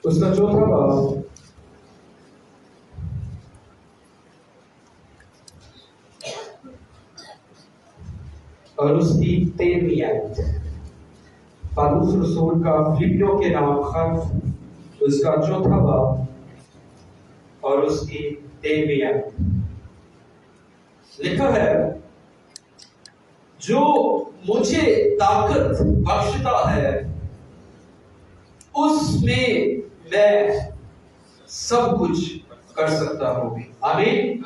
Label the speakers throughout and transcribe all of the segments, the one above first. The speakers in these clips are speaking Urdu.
Speaker 1: اس کا چوتھا باب اور اس کی 13ویں آیت، پالوس رسول کا فلپیوں کے نام خط اس کا چوتھا باب اور اس کی 13ویں آیت لکھا ہے، جو مجھے طاقت بخشتا ہے اس میں میں سب کچھ کر سکتا ہوں۔ آمین۔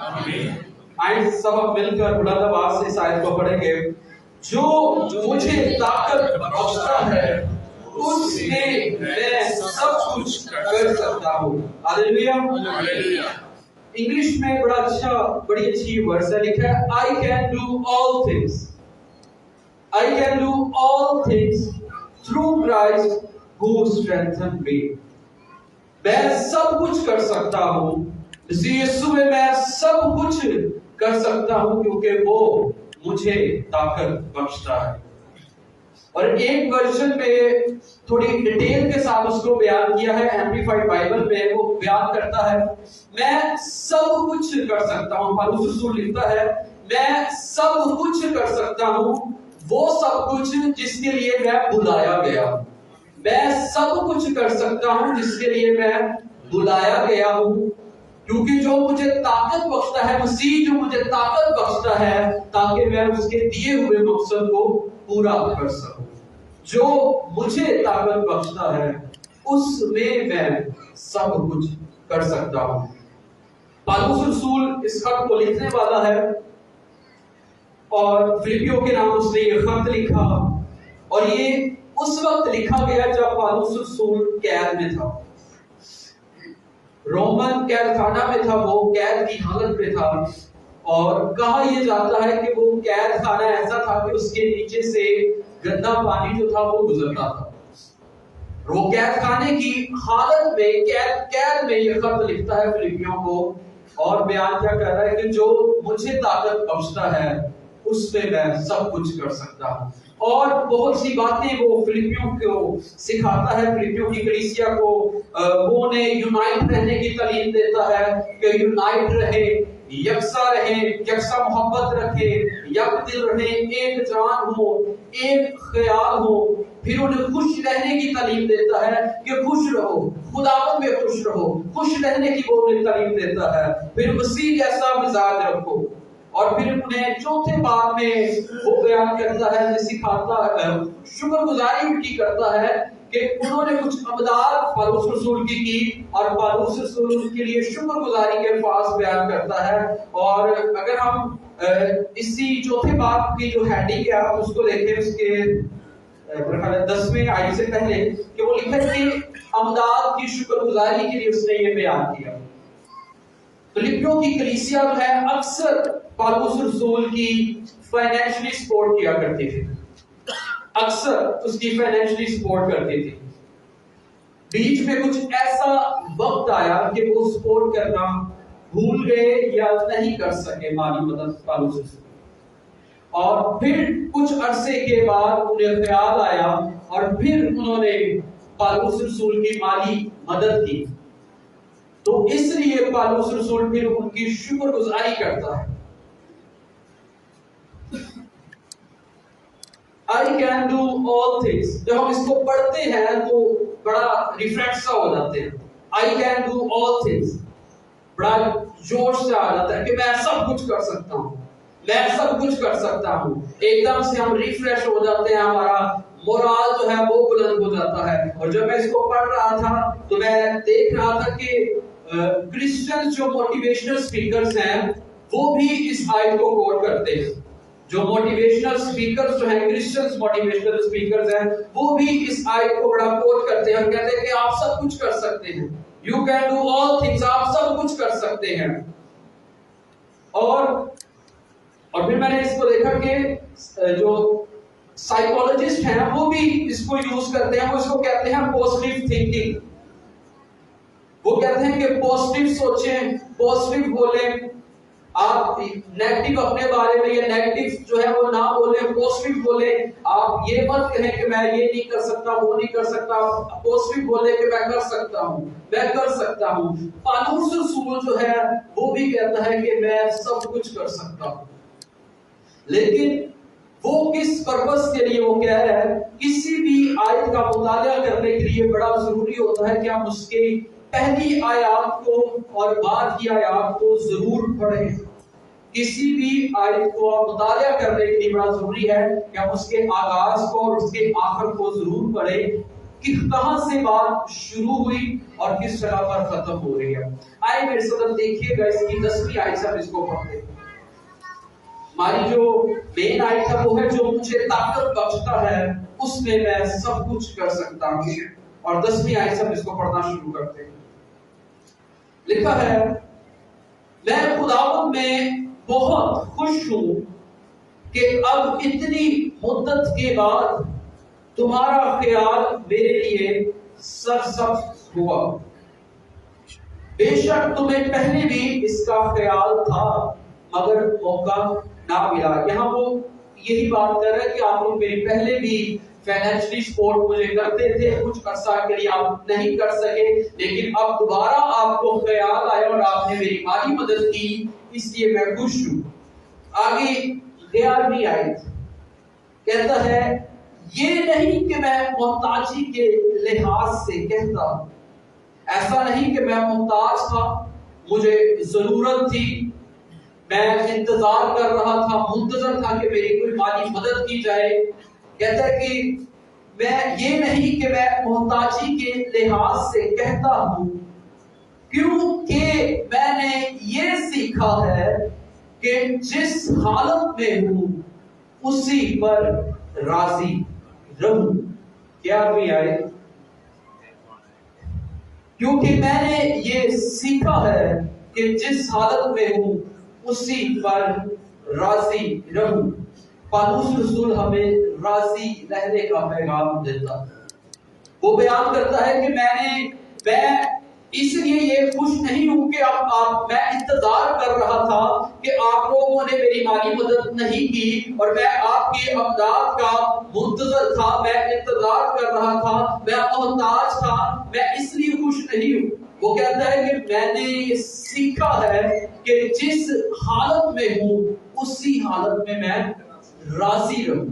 Speaker 1: آئیں سب مل کر بلند آواز سے اس آیت کو پڑھیں گے۔ جو مجھے طاقت بخشتا ہے اس میں میں سب کچھ کر سکتا ہوں۔ ہاللیلویہ۔ انگلش میں بڑی اچھی ورڈ ہے، لکھا ہے I can do all things. I can do all things through Christ who strengthens me. میں سب کچھ کر سکتا ہوں، مسیح یسوع میں میں سب کچھ کر سکتا ہوں کیونکہ وہ مجھے طاقت بخشتا ہے۔ اور ایک ورژن میں تھوڑی ڈیٹیل کے ساتھ اس کو بیان کیا ہے، ایمپلیفائڈ بائبل میں وہ بیان کرتا ہے میں سب کچھ کر سکتا ہوں۔ پالوس رسول لکھتا ہے میں سب کچھ کر سکتا ہوں، وہ سب کچھ جس کے لیے میں بلایا گیا ہوں۔ میں سب کچھ کر سکتا ہوں جس کے لیے میں بلایا گیا ہوں، کیونکہ جو مجھے طاقت بخشتا ہے، مسیح جو مجھے طاقت بخشتا ہے تاکہ میں اس کے دیے ہوئے مقصد کو پورا کر سکوں۔ جو مجھے طاقت بخشتا ہے اس میں میں سب کچھ کر سکتا ہوں۔ پالوس رسول اس خط کو لکھنے والا ہے اور فلپیوں کے نام اس نے یہ خط لکھا، اور یہ اس وقت لکھا گیا جب پالوس رسول قید میں تھا، رومن قید خانہ میں تھا، وہ قید کی حالت میں تھا، اور کہا یہ جاتا ہے کہ وہ قید خانہ ایسا تھا کہ اس کے نیچے سے گندا پانی جو تھا وہ گزرتا تھا۔ وہ قید خانے کی حالت میں قید میں یہ خط لکھتا ہے فلپیوں کو، اور بیان کیا کر رہا ہے کہ جو مجھے طاقت بخشتا ہے اس میں میں سب کچھ کر سکتا ہوں۔ اور بہت سی باتیں وہ فلپیوں کو سکھاتا ہے، فلپیوں کی کلیسیا کو وہ انہیں یونائٹ رہنے کی تعلیم دیتا ہے کہ یونائٹ رہے، یکساں رہیں، یکساں محبت رکھے، یک دل رہیں، ایک جان ہو، ایک خیال ہو۔ پھر انہیں خوش رہنے کی تعلیم دیتا ہے کہ خوش رہو، خداوند میں خوش رہو، خوش رہنے کی وہ انہیں تعلیم دیتا ہے۔ پھر مسیح جیسا مزاج رکھو، اور پھر انہیں چوتھے باب میں وہ بیان کرتا ہے، سکھاتا ہے، شکر گزاری ان کی کرتا ہے کہ انہوں نے کچھ امداد پالوس رسول کی، اور پالوس رسول ان کے لیے شکر گزاری کے الفاظ بیان کرتا ہے۔ اور اگر ہم اسی چوتھے باب کی جو ہیڈنگ ہے آپ اس کو دیکھیں، اس کے 10ویں آیت سے پہلے کہ وہ لکھا ہے کہ امداد کی شکر گزاری کے لیے اس نے یہ بیان کیا۔ فلپیوں کی کلیسیا جو ہے اکثر پالوس رسول کی فائنینشلی سپورٹ کیا کرتی تھی، اکثر اس کی فائنینشلی سپورٹ کرتی تھی۔ بیچ میں کچھ ایسا وقت آیا کہ وہ سپورٹ کرنا بھول گئے یا نہیں کر سکے مالی مدد پالوس رسول، اور پھر کچھ عرصے کے بعد انہیں خیال آیا اور پھر انہوں نے پالوس رسول کی مالی مدد کی، تو اس لیے پالوس رسول پھر ان کی شکر گزاری کرتا ہے۔ I can do all things، جب ہم اس کو پڑھتے ہیں تو بڑا ریفریش سا ہو جاتے ہیں۔ I can do all things، بڑا جوش سے آ جاتا ہے کہ میں سب کچھ کر سکتا ہوں، میں سب کچھ کر سکتا ہوں۔ ایک دم سے ہم ریفریش ہو جاتے ہیں، ہمارا مورال جو ہے وہ بلند ہو جاتا ہے۔ اور جب میں اس کو پڑھ رہا تھا تو میں دیکھ رہا تھا کہ کرسچن جو موٹیویشنل سپیکرز ہیں وہ بھی اس آیت کو کوٹ کرتے ہیں۔ جو موٹیویشنل سپیکرز جو ہیں، کرسچنز موٹیویشنل سپیکرز ہیں، وہ بھی اس آیت کو بڑا کوٹ کرتے ہیں اور کہتے ہیں کہ آپ سب کچھ کر سکتے ہیں، you can do all things, آپ سب کچھ کر سکتے ہیں۔ اور پھر میں نے اس کو دیکھا کہ جو سائیکولوجسٹ ہیں وہ بھی اس کو یوز کرتے ہیں، وہ اس کو کہتے ہیں پازیٹیو تھنکنگ۔ وہ کہتے ہیں کہ پازیٹیو سوچیں، پازیٹیو بولیں، آپ نیگیٹو اپنے بارے میں یا نیگیٹو جو ہے وہ نہ بولیں، پوزیٹو بولیں. آپ یہ مت کہیں کہ میں یہ نہیں کر سکتا، وہ نہیں کر سکتا. پوزیٹو بولیں کہ میں کر سکتا ہوں، میں کر سکتا ہوں. پالوس رسول جو ہے وہ بھی کہتا ہے کہ میں سب کچھ کر سکتا ہوں. لیکن وہ کس پرپس کے لیے وہ کہہ رہا ہے؟ کسی بھی آیت کا مطالعہ کرنے کے لیے بڑا ضروری ہوتا ہے کہ ہم اس کے پہلی آیات کو اور بعد کی آیات کو ضرور پڑھیں. کسی بھی آیت کو مطالعہ کرنے کے لیے بڑا ضروری ہے کہ ہم اس کے آغاز کو اور اس کے آخر کو ضرور پڑھیں کہ کہاں سے بات شروع ہوئی اور کس جگہ پر ختم ہو رہی ہے. آئے میرے ساتھ دیکھیے گا اس کی 10ویں آیت سے ہم اس کو پڑھتے ہیں. ہماری جو مین آیت ہے وہ ہے جو مجھے طاقت بخشتا ہے اس میں میں سب کچھ کر سکتا ہوں. اور 10ویں آیت سے ہم اس کو پڑھنا شروع کرتے ہیں. لکھا ہے میں خداوند میں بہت خوش ہوں کہ اب اتنی مدت کے بعد تمہارا خیال میرے لیے سرسبز ہوا. بے شک تمہیں پہلے بھی اس کا خیال تھا مگر موقع نہ ملا. یہاں وہ یہی بات کر رہے ہیں کہ آپ لوگ میری پہلے بھی فائنینشلی سپورٹ مجھے کرتے تھے، کچھ عرصہ کے لیے آپ نہیں کر سکے، لیکن اب دوبارہ آپ کو خیال آیا اور آپ نے میری مالی مدد کی، اس لیے میں خوش ہوں. آگے 11ویں آیت کہتا ہے یہ نہیں کہ میں محتاجی کے لحاظ سے کہتا ہوں. ایسا نہیں کہ میں محتاج تھا، مجھے ضرورت تھی، میں انتظار کر رہا تھا، منتظر تھا کہ میری کوئی مالی مدد کی جائے. کہتا ہے کہ میں یہ نہیں کہ میں محتاجی کے لحاظ سے کہتا ہوں، کیونکہ میں نے یہ سیکھا ہے کہ جس حالت میں ہوں اسی پر راضی رہوں. کیا بھی آئے؟ کیونکہ میں نے یہ سیکھا ہے کہ جس حالت میں ہوں اسی پر راضی رہوں. پالوس رسول ہمیں راضی رہنے کا پیغام دیتا ہے. وہ بیان کرتا ہے کہ میں اس لیے یہ خوش نہیں ہوں کہ میں انتظار کر رہا تھا کہ آپ لوگوں نے میری مالی مدد نہیں کی اور میں آپ کی امداد کا منتظر تھا، میں انتظار کر رہا تھا، میں محتاج تھا، میں اس لیے خوش نہیں ہوں. وہ کہتا ہے کہ میں نے یہ سیکھا ہے کہ جس حالت میں ہوں اسی حالت میں راضی رہوں.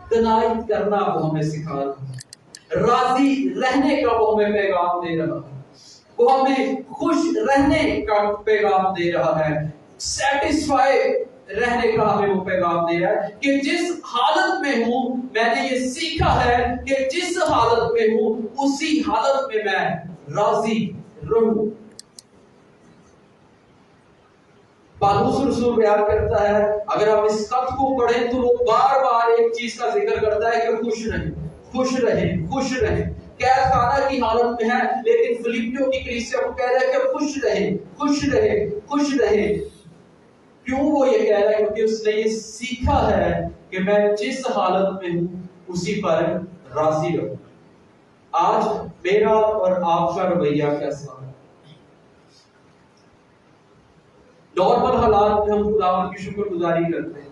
Speaker 1: تنائت کرنا وہ ہمیں سکھا رہا ہے، راضی رہنے کا وہ ہمیں پیغام دے رہا ہے، وہ ہمیں خوش رہنے کا پیغام دے رہا ہے، سیٹسفائی رہنے کا ہمیں وہ پیغام دے رہا ہے کہ جس حالت میں ہوں میں نے یہ سیکھا ہے کہ جس حالت میں ہوں اسی حالت میں راضی رہوں. پالوس رسول بیان کرتا ہے اگر ہم اس خط کو پڑھیں تو وہ بار بار ایک چیز کا ذکر کرتا ہے کہ خوش رہیں، خوش رہیں، خوش رہیں. قید خانہ کی حالت میں ہے لیکن فلیپیوں کی کلیسیا کو کہہ رہا ہے کہ خوش رہیں، خوش رہیں، خوش رہیں. کیوں وہ یہ کہہ رہا ہے؟ کیونکہ اس نے یہ سیکھا ہے کہ میں جس حالت میں ہوں اسی پر راضی رہوں. آج میرا اور آپ کا رویہ کیسا ہے؟ نارمل حالات میں ہم خداوند کی شکر گزاری کرتے ہیں،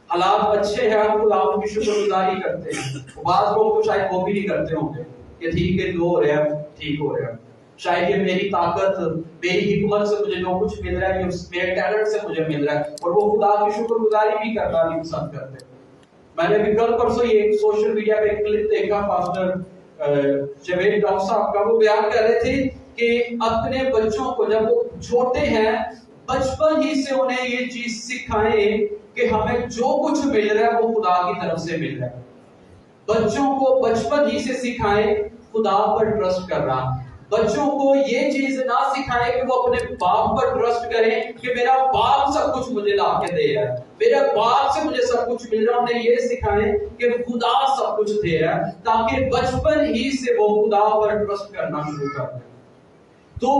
Speaker 1: حالات اچھے ہیں ہم خداوند کی شکر گزاری کرتے ہیں. بعض لوگ تو شاید وہ بھی نہیں کرتے ہوں گے کہ ٹھیک ہے جو ہو رہا ہے ٹھیک ہو رہا ہے، شاید یہ میری طاقت، میری حکمت سے مجھے جو کچھ مل رہا ہے یہ میرے ٹیلنٹ سے مجھے مل رہا ہے، اور وہ خدا کی شکر گزاری بھی کرنا نہیں پسند کرتے. میں نے بھی کل پرسوں یہ سوشل میڈیا پہ ایک کلپ دیکھا پاسٹر جاوید ڈاؤ صاحب کا. وہ بیان کر رہے تھے کہ اپنے بچوں کو جب وہ چھوٹے ہیں بچپن ہی سے انہیں یہ چیز سکھائیں کہ ہمیں جو کچھ مل رہا ہے وہ خدا کی طرف سے مل رہا ہے. بچوں کو بچپن ہی سے سکھائیں خدا پر ٹرسٹ کرنا. بچوں کو یہ چیز نہ سکھائیں کہ وہ اپنے باپ پر ٹرسٹ کریں کہ میرا باپ سب کچھ مجھے لا کے دے رہا ہے، میرے باپ سے مجھے سب کچھ مل رہا ہے. انہیں یہ سکھائیں کہ خدا سب کچھ دے رہا ہے تاکہ بچپن ہی سے وہ خدا پر ٹرسٹ کرنا شروع کر دیں. تو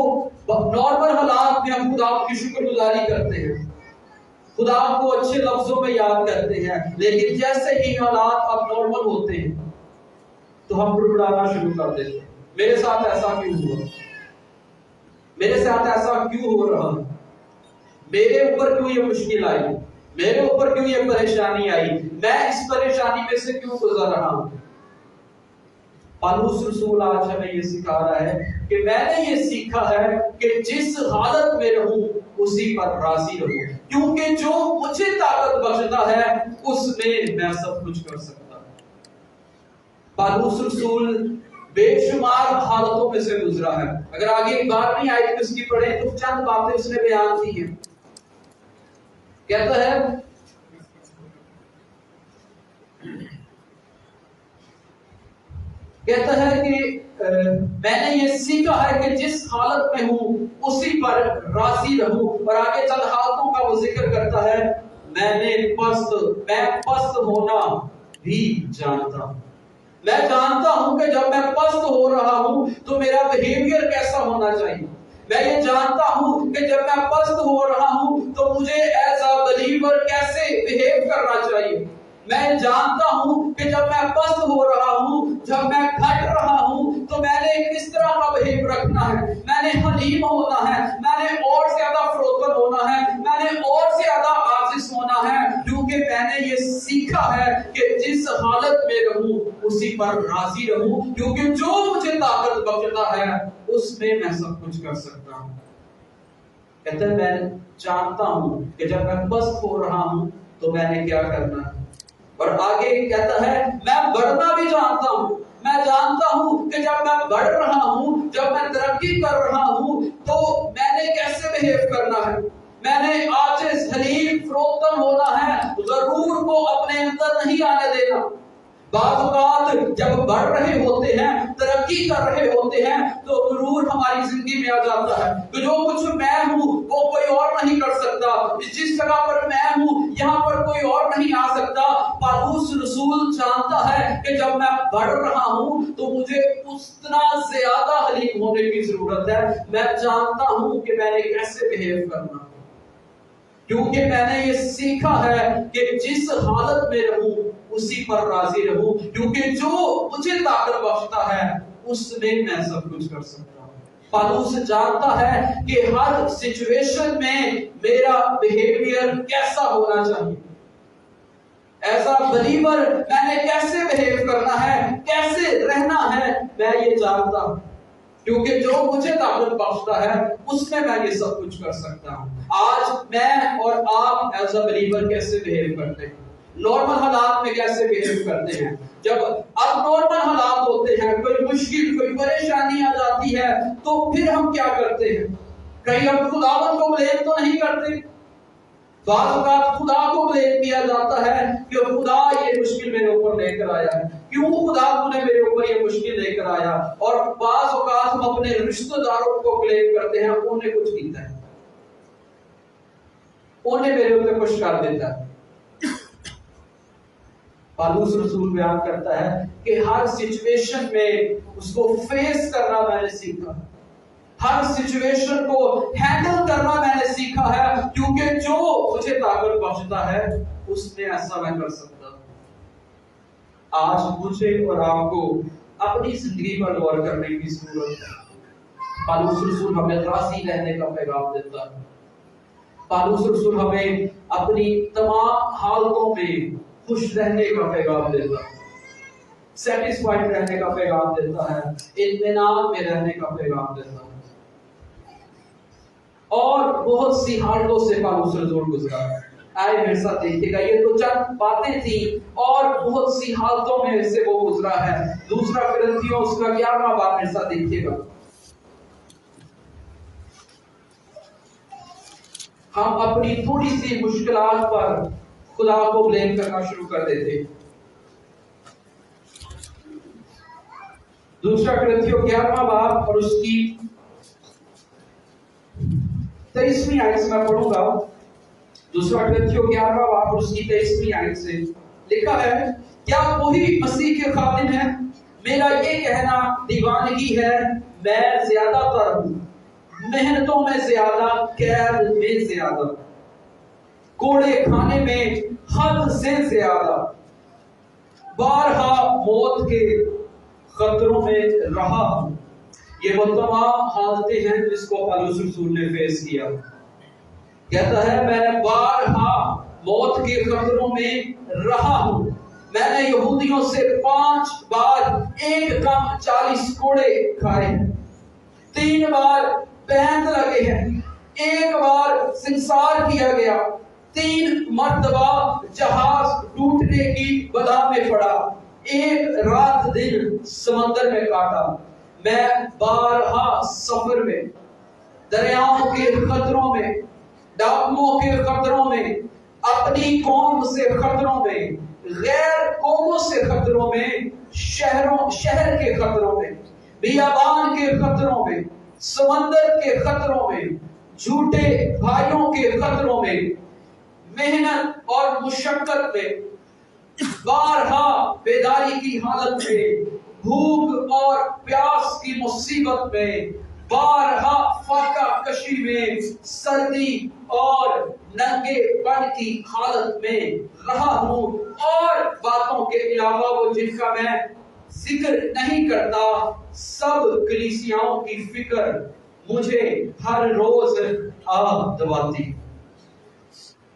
Speaker 1: نارمل حالات میں ہم خدا کی شکر گزاری کرتے ہیں، خدا کو اچھے لفظوں میں یاد کرتے ہیں، لیکن جیسے ہی حالات اب نارمل ہوتے ہیں تو ہم بڑبڑانا شروع کر دیتے ہیں. میرے ساتھ ایسا کیوں ہوا؟ میرے ساتھ ایسا کیوں ہو رہا ہے؟ میرے اوپر کیوں یہ مشکل آئی، میرے اوپر کیوں یہ پریشانی آئی، میں اس پریشانی میں سے کیوں گزر رہا ہوں۔ پالوس رسول آج ہمیں یہ سکھا رہا ہے کہ میں نے یہ سیکھا ہے کہ جس حالت میں رہوں اسی پر راضی رہوں، کیونکہ جو مجھے طاقت بخشتا ہے اس میں سب کچھ کر سکتا ہوں۔ پالوس رسول بے شمار حالتوں میں سے گزرا ہے۔ اگر آگے 12ویں آیت اس کی پڑھیں تو چند باتیں اس نے بیان کی ہیں۔ کہتا ہے کہ میں نے یہ سیکھا ہے کہ جس حالت میں ہوں اسی پر راضی رہوں، اور آگے چند حالتوں کا وہ ذکر کرتا ہے، میں پست ہونا بھی جانتا ہوں۔ میں جانتا ہوں کہ جب میں پست ہو رہا ہوں تو میرا بیہیویئر کیسا ہونا چاہیے۔ میں یہ جانتا ہوں کہ جب میں پست ہو رہا ہوں تو مجھے ایز اے بلیور کیسے بیہیو کرنا چاہیے۔ میں جانتا ہوں کہ جب میں پست ہو رہا ہوں، جب میں گھٹ رہا ہوں تو میں نے کس طرح کا بیہیو رکھنا ہے۔ میں نے حلیم ہونا ہے، میں نے اور زیادہ فروتن ہونا ہے، میں نے اور زیادہ عاجز ہونا ہے، کیونکہ میں نے یہ سیکھا ہے کہ جس حالت میں رہوں اسی پر راضی رہوں، کیونکہ جو مجھے طاقت بخشتا ہے اس میں سب کچھ کر سکتا ہوں۔ کہتا ہے میں جانتا ہوں کہ جب میں پست ہو رہا ہوں تو میں نے کیا کرنا ہے، اور آگے کہتا ہے میں بڑھنا بھی جانتا ہوں۔ میں جانتا ہوں کہ جب میں بڑھ رہا ہوں، جب میں ترقی کر رہا ہوں تو میں نے کیسے بیہیو کرنا ہے۔ میں نے عاجز، حلیم، فروتن ہونا ہے، غرور کو اپنے اندر نہیں آنے دینا۔ بعض اوقات جب بڑھ رہے ہوتے ہیں، ترقی کر رہے ہوتے ہیں تو غرور ہماری زندگی میں آ جاتا ہے کہ جو کچھ میں ہوں وہ کوئی اور نہیں کر سکتا، جس جگہ پر میں ہوں یہاں پر کوئی اور نہیں آ سکتا۔ پالوس رسول جانتا ہے کہ جب میں بڑھ رہا ہوں تو مجھے اتنا زیادہ حلیم ہونے کی ضرورت ہے۔ میں جانتا ہوں کہ میں نے کیسے بیہیو کرنا، کیونکہ میں نے یہ سیکھا ہے کہ جس حالت میں رہوں اسی پر راضی رہوں، کیونکہ جو مجھے طاقت بخشتا ہے اس میں سب کچھ کر سکتا ہوں۔ پالوس جانتا ہے کہ ہر سچویشن میں میرا بیہیویئر کیسا ہونا چاہیے۔ ایز اے بلیور میں نے کیسے بیہیو کرنا ہے، کیسے رہنا ہے، میں یہ جانتا ہوں، کیونکہ جو مجھے طاقت بخشتا ہے اس میں یہ سب کچھ کر سکتا ہوں۔ آج میں اور آپ ایز اے بلیور کیسے بیہیو کرتے ہیں، نارمل حالات میں کیسے بیہیو کرتے ہیں۔ جب اب نارمل حالات ہوتے ہیں، کوئی مشکل، کوئی پریشانی آ جاتی ہے تو پھر ہم کیا کرتے ہیں؟ کہیں ہم خداوند کو بلیم تو نہیں کرتے؟ بعض اوقات خدا کو بلیم کیا جاتا ہے کہ خدا یہ مشکل میرے اوپر لے کر آیا ہے، کیوں خدا تو نے میرے اوپر یہ مشکل لے کر آیا۔ اور بعض اوقات ہم اپنے رشتہ داروں کو بلیم کرتے ہیں، انہوں نے کچھ کیتا ہے، انہوں نے میرے اوپر کچھ کر دیتا ہے۔ پالوس رسول بیان کرتا ہے کہ ہر سچویشن میں اس کو فیس کرنا میں نے سیکھا، ہر سچویشن کو ہینڈل کرنا میں نے سیکھا ہے، کیونکہ جو مجھے طاقت بخشتا ہے اس میں ایسا میں کر سکتا ہوں۔ آج مجھے اور آپ کو اپنی زندگی پر غور کرنے کی ضرورت ہے۔ پالوس رسول ہمیں راضی رہنے کا پیغام دیتا ہے۔ پالوس رسول ہمیں اپنی تمام حالتوں میں خوش رہنے کا پیغام دیتا ہے، سیٹسفائیڈ رہنے کا پیغام دیتا ہے، اطمینان میں رہنے کا پیغام دیتا ہے۔ اور بہت سی حالتوں سے پالوس رسول گزرا ہے۔ آئے میرے ساتھ دیکھیے گا، یہ تو چند باتیں تھیں اور بہت سی حالتوں میں سے وہ گزرا ہے۔ دوسرا کرنتھیوں اس کا 11واں باب میرے ساتھ دیکھیے گا۔ ہم اپنی تھوڑی سی مشکلات پر خدا کو بلیم کرنا شروع کر دیتے۔ دوسرا کرنتھیوں 11واں باب اور اس کی 23ویں آیت سے میں پڑھوں گا۔ دوسرا کرنتھیوں 11واں باب اور اس کی 23ویں آیت سے لکھا ہے، کیا وہی مسیح کے خادم ہے؟ میرا یہ کہنا دیوانگی ہے، میں زیادہ تر ہوں، محنتوں میں زیادہ، قید میں زیادہ، کوڑے کھانے میں حد سے زیادہ، بارہا موت کے خطروں میں رہا ہوں۔ یہ وہ تمام حالتیں ہیں جس کو پالوس رسول نے فیس کیا۔ کہتا ہے میں نے بارہا موت کے خطروں میں رہا ہوں، میں نے یہودیوں سے 5 بار ایک کم 40 کوڑے کھائے ہیں، 3 بار بیند لگے ہیں، 1 بار سنسار کیا گیا، 3 مرتبہ جہاز ٹوٹنے کی بلا میں پڑا، 1 رات دن سمندر میں کاٹا، میں بارہا سفر میں، دریاؤں کے خطروں میں، ڈاکوؤں کے خطروں میں، اپنی قوم سے خطروں میں، غیر قوموں سے خطروں میں، شہر کے خطروں میں، بیابان کے خطروں میں، سمندر کے خطروں میں، جھوٹے بھائیوں کے خطروں میں، محنت اور مشقت میں، بارہا بیداری کی حالت میں، بھوک اور پیاس کی مصیبت میں، بارہا فاقہ کشی میں، سردی اور ننگے پن کی حالت میں رہا ہوں، اور باتوں کے علاوہ وہ جن کا میں ذکر نہیں کرتا، سب کلیسیاؤں کی فکر مجھے ہر روز دباتی۔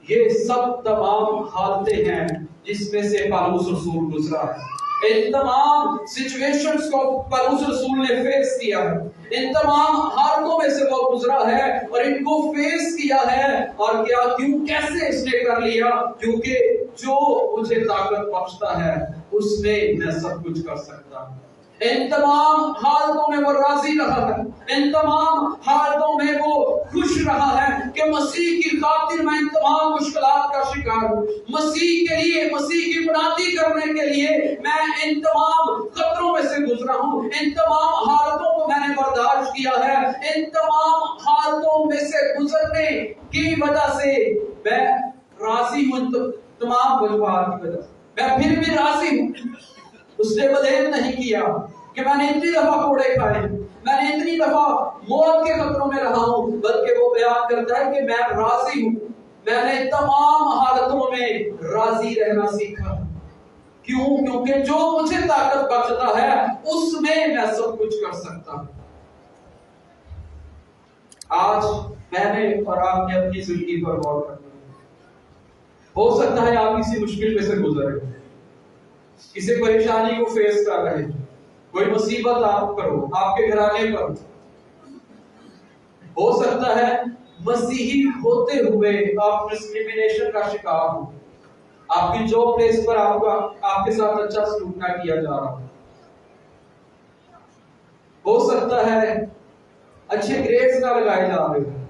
Speaker 1: یہ سب تمام حالتیں ہیں جس میں سے پالوس رسول گزرا ہے، ان تمام سچویشنز کو پالوس رسول نے فیس کیا ہے، ان تمام حالتوں میں سے وہ گزرا ہے اور ان کو فیس کیا ہے، اور کیسے اس نے کر لیا؟ کیونکہ جو مجھے طاقت بخشتا ہے اس میں میں سب کچھ کر سکتا ہوں۔ ان تمام حالتوں میں وہ راضی رہا ہے، ان تمام حالتوں میں وہ خوش رہا ہے کہ مسیح کی خاطر میں ان تمام مشکلات کا شکار ہوں، مسیح کے لیے، مسیح کی بنیادی کرنے کے لیے میں ان تمام خطروں میں سے گزرا ہوں، ان تمام حالتوں کو میں نے برداشت کیا ہے، ان تمام حالتوں میں سے گزرنے کی وجہ سے میں راضی ہوں، تمام وجوہات کی وجہ سے میں پھر بھی راضی ہوں۔ اس نے بدل نہیں کیا کہ میں نے اتنی دفعہ کوڑے کھائے، میں نے اتنی دفعہ موت کے خطروں میں رہا ہوں، بلکہ وہ بیان کرتا ہے کہ میں راضی ہوں، میں نے تمام حالتوں میں راضی رہنا سیکھا۔ کیوں؟ کیونکہ جو مجھے طاقت بخشتا ہے اس میں میں سب کچھ کر سکتا ہوں۔ آج میں نے اور آپ نے اپنی زندگی پر غور کرنا ہے۔ ہو سکتا ہے آپ کسی مشکل میں سے گزر رہے، کسی پریشانی کو فیس کر رہے، کوئی مصیبت آپ پر ہو، آپ کے گھرانے پر ہو سکتا ہے مسیحی ہوتے ہوئے آپ ڈسکریمنیشن کا شکار ہو، آپ کی جاب پلیس پر آپ کے ساتھ اچھا سلوک نہ کیا جا رہا ہو سکتا ہے اچھے گریڈز نہ لگائے جا رہے ہو۔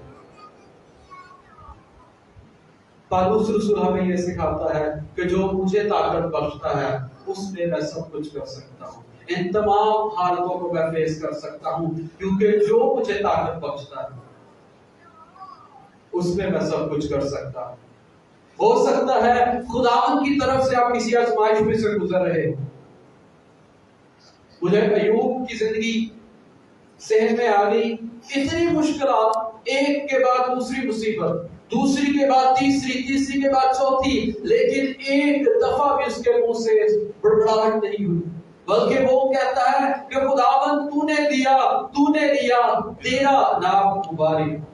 Speaker 1: پالوس رسول ہمیں یہ سکھاتا ہے کہ جو مجھے طاقت بخشتا ہے اس میں میں سب کچھ کر سکتا ہوں، ان تمام حالتوں کو میں فیس کر سکتا ہوں، کیونکہ جو مجھے طاقت بخشتا ہے اس میں سب کچھ کر سکتا ہوں۔ ہو سکتا ہے خداوند کی طرف سے آپ کسی آزمائش میں سے گزر رہے، مجھے ایوب کی زندگی ذہن میں آ گئی، اتنی مشکلات، ایک کے بعد دوسری مصیبت، دوسری کے بعد تیسری، تیسری کے بعد چوتھی، لیکن ایک دفعہ بھی اس کے منہ سے بڑبڑاہٹ نہیں ہوئی، بلکہ وہ کہتا ہے کہ خداوند تو نے دیا، تو نے لیا، تیرا نام مبارک۔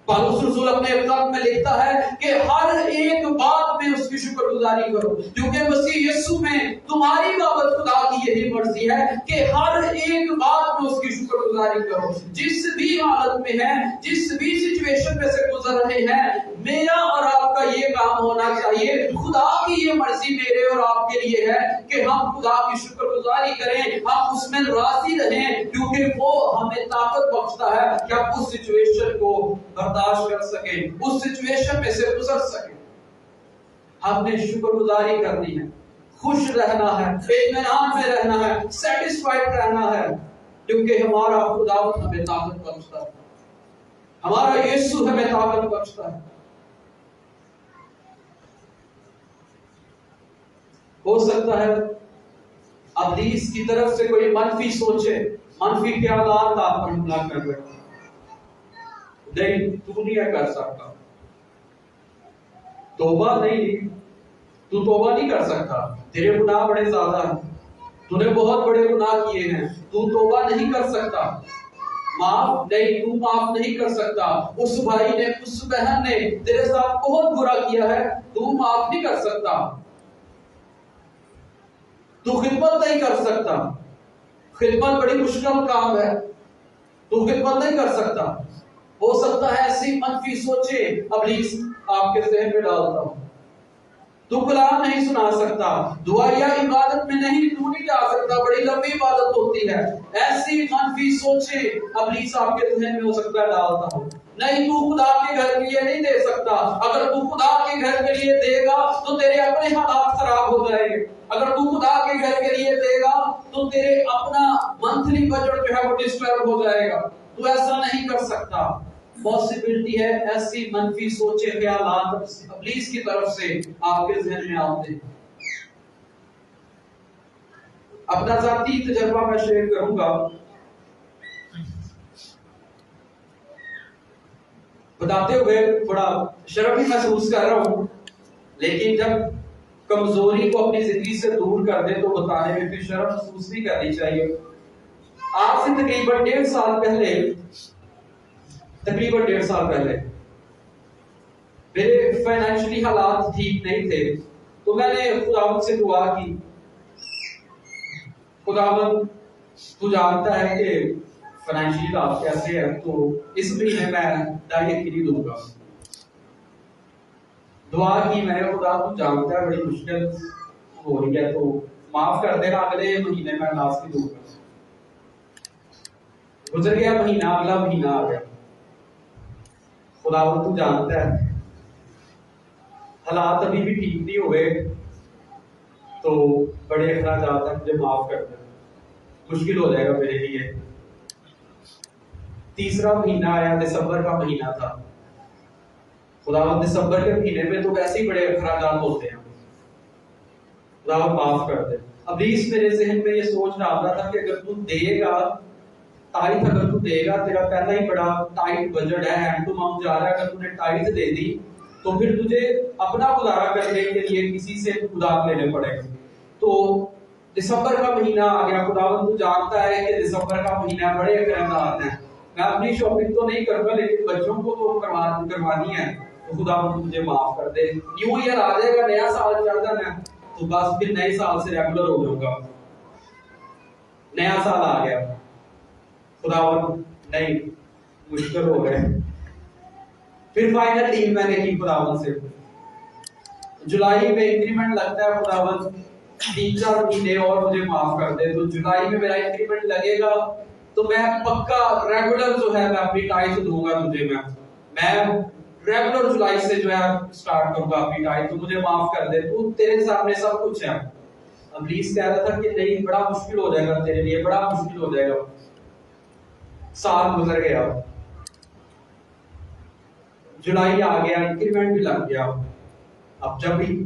Speaker 1: پالوس رسول اپنے خط میں لکھتا ہے کہ ہر ایک بات میں اس کی شکر گزاری کرو، کیونکہ مسیح یسوع میں تمہاری بابت خدا کی یہی مرضی ہے کہ ہر ایک بات میں اس کی شکر گزاری کرو۔ جس بھی حالت میں ہے، جس بھی سچویشن میں سے گزر رہے ہیں، میرا اور آپ کا یہ کام ہونا چاہیے، خدا کی یہ مرضی میرے اور آپ کے لیے ہے کہ ہم خدا کی شکر گزاری کریں، ہم اس میں راضی رہیں، کیونکہ وہ ہمیں طاقت بخشتا ہے کہ ہم اس سچویشن کو برداشت کر سکیں، اس سچویشن میں سے گزر سکیں۔ ہم نے شکر گزاری کرنی ہے، خوش رہنا ہے، اطمینان میں رہنا ہے، سیٹسفائیڈ رہنا ہے، کیونکہ ہمارا خداوند ہمیں طاقت بخشتا ہے، ہمارا یسوع ہمیں طاقت بخشتا ہے۔ ہو سکتا ہے ابلیس کی طرف سے کوئی منفی سوچے، منفی خیالات آپ پر حملہ کر رہے ہیں، نہیں تو نہیں کر سکتا، توبہ نہیں، تو توبہ نہیں کر سکتا، تیرے گناہ بڑے زیادہ ہیں، تو نے بہت بڑے گناہ کیے ہیں، تو توبہ نہیں کر سکتا۔ معاف نہیں، تو معاف نہیں کر سکتا. اس بھائی نے، اس بہن نے تیرے ساتھ بہت برا کیا ہے، تو معاف نہیں کر سکتا. تو خدمت نہیں کر سکتا. خدمت بڑی مشکل کام ہے، تو خدمت نہیں کر سکتا. ہو سکتا ہے ایسی منفی سوچیں ابلیس آپ کے ذہن میں ڈالتا ہوں. تو کلام نہیں سنا سکتا، دعا یا عبادت میں نہیں، تو نہیں جا سکتا، بڑی لمبی عبادت ہوتی ہے. ایسی منفی سوچیں ابلیس آپ کے ذہن میں ہو سکتا ہے ڈالتا ہوں. نہیں، تو خدا کے گھر کے لیے نہیں دے سکتا. اگر تو خدا کے گھر کے لیے دے گا تو تیرے اپنے حالات خراب ہو جائیں گے. اگر تو خدا کے گھر کے لیے دے گا تو تیرے اپنا منتھلی بجٹ جو ہے وہ ڈسٹرب ہو جائے گا. تو ایسا نہیں کر سکتا. پاسبلٹی ہے ایسی منفی سوچیں، خیالات ابلیس کی طرف سے آپ کے ذہن میں آتے ہیں. اپنا ذاتی تجربہ میں شیئر کروں گا. بتاتے ہوئے بڑا شرم بھی محسوس کر رہا ہوں، لیکن جب کمزوری کو اپنی زندگی سے دور کر دے تو بتانے میں پھر شرم محسوس نہیں کرنی چاہیے. آج سے تقریباً 1.5 سال پہلے میرے فائنینشلی حالات ٹھیک نہیں تھے. تو میں نے خداوند سے دعا کی، خداوند تو جانتا ہے کہ فائنینشلی حالات کیسے ہیں، تو اس مہینے میں ڈائٹ نہیں دوں گا. دعا کی میں نے، خدا تو جانتا ہے بڑی مشکل ہو رہی ہے، تو معاف کر دینا، اگلے مہینے میں لاسٹ کی دوں گا. گزر گیا مہینہ، اگلا مہینہ آ گیا. خداوند تو جانتا ہے حالات ابھی بھی ٹھیک نہیں ہوئے، تو بڑے اخراجات ہیں، مجھے معاف کر دیں، مشکل ہو جائے گا میرے لیے. تیسرا مہینہ آیا، دسمبر کا مہینہ تھا. خداوند دسمبر کے مہینے میں تو ویسے ہی بڑے اخراجات ہوتے ہیں، خداوند معاف کر دے. ابلیس میرے ذہن میں یہ سوچ رہا تھا کہ اگر تو دے گا ٹائٹ، اگر تو دے گا، تیرا پہلا ہی بڑا ٹائٹ بجٹ ہے، ہینڈ ٹو ماؤتھ جا رہا ہے، اگر تو نے ٹائٹ دے دی تو پھر تجھے اپنا گزارا کرنے کے لیے کسی سے ادھار لینے پڑے گا. تو دسمبر کا مہینہ آ گیا. خداوند تو جانتا ہے کہ دسمبر کا مہینہ بڑے اخراجات ہیں. میں اپنی شاپنگ تو نہیں کروں گا، لیکن بچوں کو تو کروانی ہے. تو خداوند مجھے معاف کر دے. نیو ایئر آ جائے گا، نیا سال چڑھ جانا ہے، تو بس پھر نئے سال سے ریگولر ہو جاؤں گا. نیا سال آ گیا، خداوند نہیں، مشکل ہو گئے. پھر فائنل ڈیل میں نے کی خداوند سے. جولائی میں انکریمنٹ لگتا ہے، خداوند 3-4 مہینے اور مجھے معاف کر دے. تو جولائی میں میرا انکریمنٹ لگے گا تو میں پکا ریگولر جو ہے میں اپنی ٹائٹ دوں گا تجھے. میں ریگولر جولائی سے جو ہے سٹارٹ کروں گا اپنی ٹائٹ. تو مجھے معاف کر دے، تو تیرے سامنے سب کچھ ہے. ابلیس کہہ رہا تھا کہ نہیں، بڑا مشکل ہو جائے گا تیرے لیے، بڑا مشکل ہو جائے گا. سال گزر گیا، جولائی آ گیا، انکریمنٹ بھی لگ گیا. اب جب بھی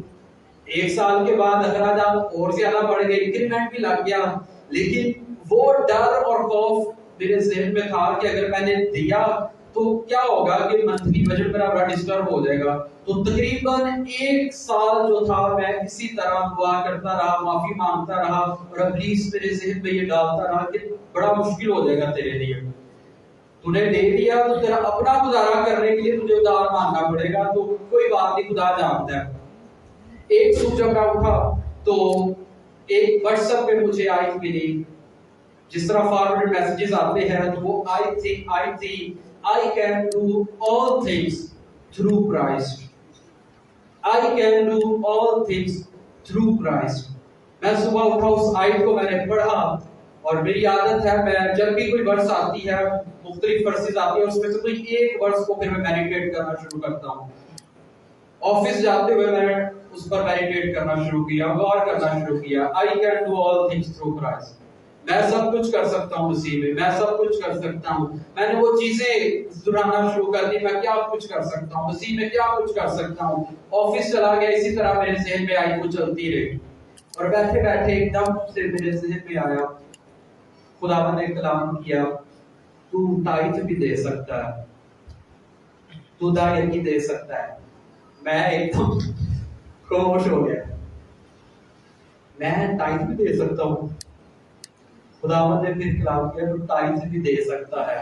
Speaker 1: 1 سال کے بعد اخراجات اور زیادہ بڑھ گئے، انکریمنٹ بھی لگ گیا، لیکن وہ ڈر اور خوف میرے ذہن میں تھا کہ اگر میں نے دیا تو کیا ہوگا کہ منتھلی بجٹ میرا بڑا ڈسٹرب ہو جائے گا. تو تقریباً 1 سال جو تھا میں اسی طرح دعا کرتا رہا، معافی مانگتا رہا، اور ابلیس میرے ذہن میں یہ ڈالتا رہا کہ بڑا مشکل ہو جائے گا تیرے لیے. تو نے دے دیا تو تیرا اپنا گزارا کرنے کے لیے تجھے ادھار مانگنا پڑے گا. تو کوئی بات نہیں، خدا جانتا ہے. ایک صبح جب میں اٹھا تو ایک واٹس ایپ پہ مجھے آئی ملی، جس طرح فارورڈ میسیجز آتے ہیں، تو وہ I can do all things through Christ. I can do all things through Christ. میں صبح اٹھا، اس آیت کو میں نے پڑھا، اور میری عادت ہے میں جب بھی کوئی ورس آتی ہے، مختلف ورسز آتی ہیں، اس میں سے کوئی ایک ورس کو پھر میں میڈیٹیٹ کرنا شروع کرتا ہوں. آفس جاتے ہوئے میں نے اس پر میڈیٹیٹ کرنا شروع کیا، غور کرنا شروع کیا. I can do all things through Christ. میں سب کچھ کر سکتا ہوں مسیح میں، میں سب کچھ کر سکتا ہوں. میں نے وہ چیزیں دہرانا شروع کر دی، میں کیا کچھ کر سکتا ہوں مسیح میں، کیا کچھ کر سکتا ہوں. آفس چلا گیا، اسی طرح میرے ذہن میں آئی، وہ چلتی رہی. اور بیٹھے بیٹھے ایک دم سے میرے ذہن میں آیا، خداوند نے کلام کیا، تو ٹائٹ بھی دے سکتا ہے، تو دائر بھی دے سکتا ہے. میں ایک دم خاموش ہو گیا. میں ٹائٹ بھی دے سکتا ہوں. خداوند نے پھر کلام کیا، تو ٹائٹ بھی دے سکتا ہے.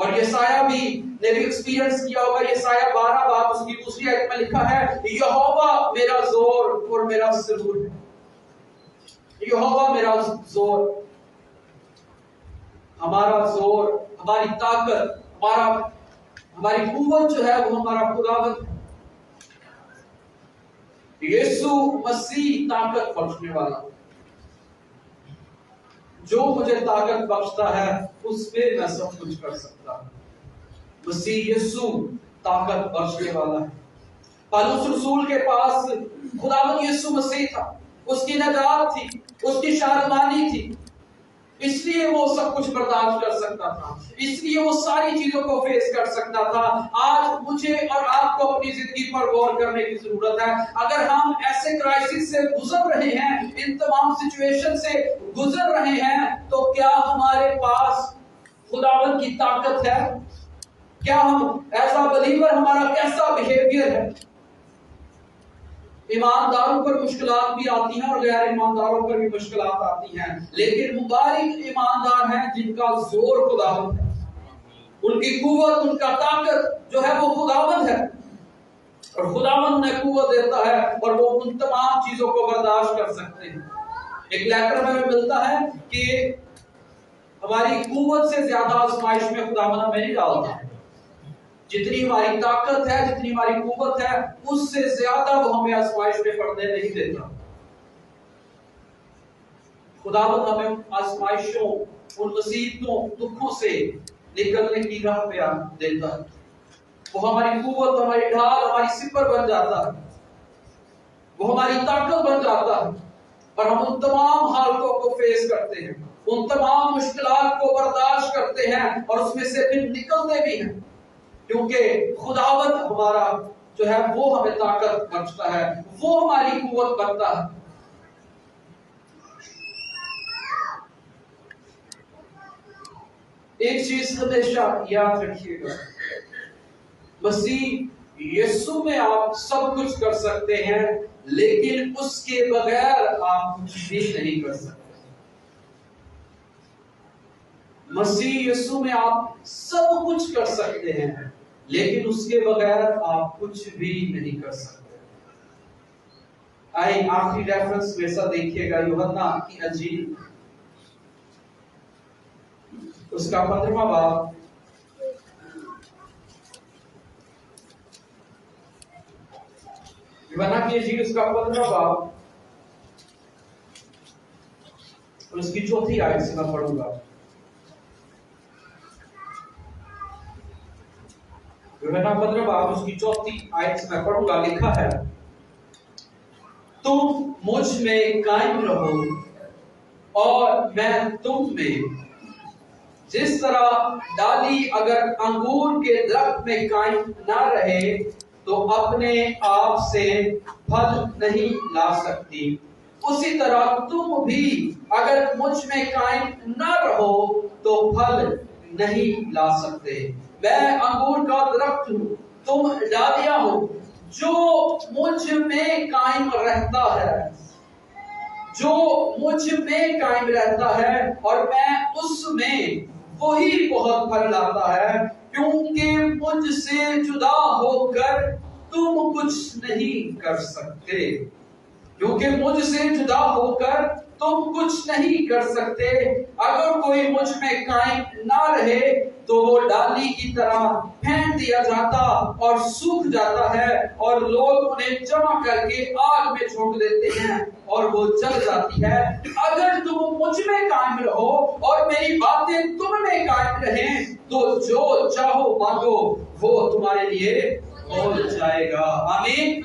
Speaker 1: اور یسایہ بھی نے بھی ایکسپیرینس کیا ہوگا. یسایہ 12 باب اس کی دوسری آیت میں لکھا ہے یہوہ میرا زور اور میرا سرور ہے. یہوہ میرا زور، ہمارا زور، ہماری طاقت، ہماری قوت جو ہے وہ ہمارا خداوند ہے. یسوع مسیح طاقت بخشنے والا، جو مجھے طاقت بخشتا ہے اس پہ میں سب کچھ کر سکتا ہوں. مسیح یسوع طاقت بخشنے والا ہے. پالوس رسول کے پاس خداوند یسوع مسیح تھا، اس کی نجات تھی، اس کی شادمانی تھی، اس لیے وہ سب کچھ برداشت کر سکتا تھا، اس لیے وہ ساری چیزوں کو فیس کر سکتا تھا. آج مجھے اور آپ کو اپنی زندگی پر غور کرنے کی ضرورت ہے. اگر ہم ایسے کرائسس سے گزر رہے ہیں، ان تمام سچویشن سے گزر رہے ہیں، تو کیا ہمارے پاس خداوند کی طاقت ہے؟ کیا ہم ایسا بلیور ہمارا کیسا بیہیویئر ہے؟ ایمانداروں پر مشکلات بھی آتی ہیں اور غیر ایمانداروں پر بھی مشکلات آتی ہیں، لیکن مبارک ایماندار ہیں جن کا زور خداوند ہے، ان کی قوت، ان کا طاقت جو ہے وہ خداوند ہے، اور خداوند انہیں قوت دیتا ہے اور وہ ان تمام چیزوں کو برداشت کر سکتے ہیں. ایک لیٹر میں ملتا ہے کہ ہماری قوت سے زیادہ آزمائش میں خداوند ہمیں نہیں ڈالتا. جتنی ہماری طاقت ہے، جتنی ہماری قوت ہے، اس سے زیادہ وہ ہمیں آزمائش میں پڑنے نہیں دیتا. خداوند ہمیں آزمائشوں، ان مصیبتوں، دکھوں سے نکلنے کی راہ پہ دیتا ہے. وہ ہماری قوت، ہماری ڈھال، ہماری سپر بن جاتا ہے، وہ ہماری طاقت بن جاتا ہے، اور ہم ان تمام حالتوں کو فیس کرتے ہیں، ان تمام مشکلات کو برداشت کرتے ہیں، اور اس میں سے پھر نکلتے بھی ہیں، کیونکہ خداوند ہمارا جو ہے وہ ہمیں طاقت بخشتا ہے، وہ ہماری قوت بنتا ہے. ایک چیز ہمیشہ یاد رکھیے گا، مسیح یسوع میں آپ سب کچھ کر سکتے ہیں، لیکن اس کے بغیر آپ کچھ بھی نہیں کر سکتے. مسیح یسوع میں آپ سب کچھ کر سکتے ہیں، لیکن اس کے بغیر آپ کچھ بھی نہیں کر سکتے. آئے آخری ریفرنس ویسا دیکھیے گا، یوحنا کی انجیل اس کا 15واں باب، یوحنا کی انجیل اس کا 15واں باب اور اس کی 4تھی آیت سے میں پڑھوں گا. یوحنا 15 باب اس کی 4تھی آیت سے میں پڑھوں گا. لکھا ہے تم مجھ میں قائم رہو اور میں تم میں. جس طرح ڈالی اگر انگور کے درخت میں قائم نہ رہے تو اپنے آپ سے پھل نہیں لا سکتی، اسی طرح تم بھی اگر مجھ میں قائم نہ رہو تو پھل نہیں لا سکتے. میں انگور کا درخت ہوں، تم ڈالیاں ہو. جو مجھ میں قائم رہتا ہے، جو مجھ میں قائم رہتا ہے اور میں اس میں، وہی بہت پھل لاتا ہے، کیونکہ مجھ سے جدا ہو کر تم کچھ نہیں کر سکتے. کیونکہ مجھ سے جدا ہو کر تم کچھ نہیں کر سکتے. اگر کوئی مجھ میں قائم نہ رہے تو وہ ڈالی کی طرح پھینک دیا جاتا اور سوکھ جاتا ہے، اور لوگ انہیں جمع کر کے آگ میں جھونک دیتے ہیں اور وہ جل جاتی ہے. اگر تم مجھ میں قائم رہو اور میری باتیں تم میں قائم رہیں تو جو چاہو مانگو وہ تمہارے لیے ہو جائے گا. آمین.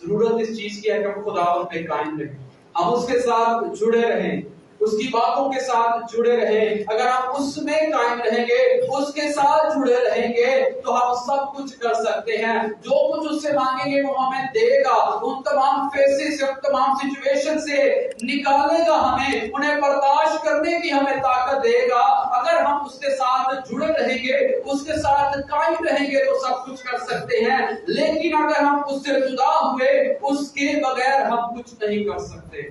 Speaker 1: ضرورت اس چیز کی ہے کہ ہم خداوند پہ قائم رہیں، ہم اس کے ساتھ جڑے رہیں، اس کی باتوں کے ساتھ جڑے رہیں. اگر ہم اس میں قائم رہیں گے، اس کے ساتھ جڑے رہیں گے، تو ہم سب کچھ کر سکتے ہیں. جو کچھ اس سے مانگیں گے وہ ہمیں دے گا. ان تمام فیسز سے، ان تمام سچویشن سے نکالے گا ہمیں، انہیں برداشت کرنے کی ہمیں طاقت دے گا. اگر ہم اس کے ساتھ جڑے رہیں گے، اس کے ساتھ قائم رہیں گے تو سب کچھ کر سکتے ہیں. لیکن اگر ہم اس سے جدا ہوئے، اس کے بغیر ہم کچھ نہیں کر سکتے.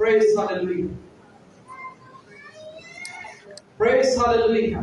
Speaker 1: Praise hallelujah, praise hallelujah।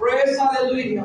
Speaker 1: Praise hallelujah।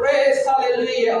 Speaker 1: Praise hallelujah।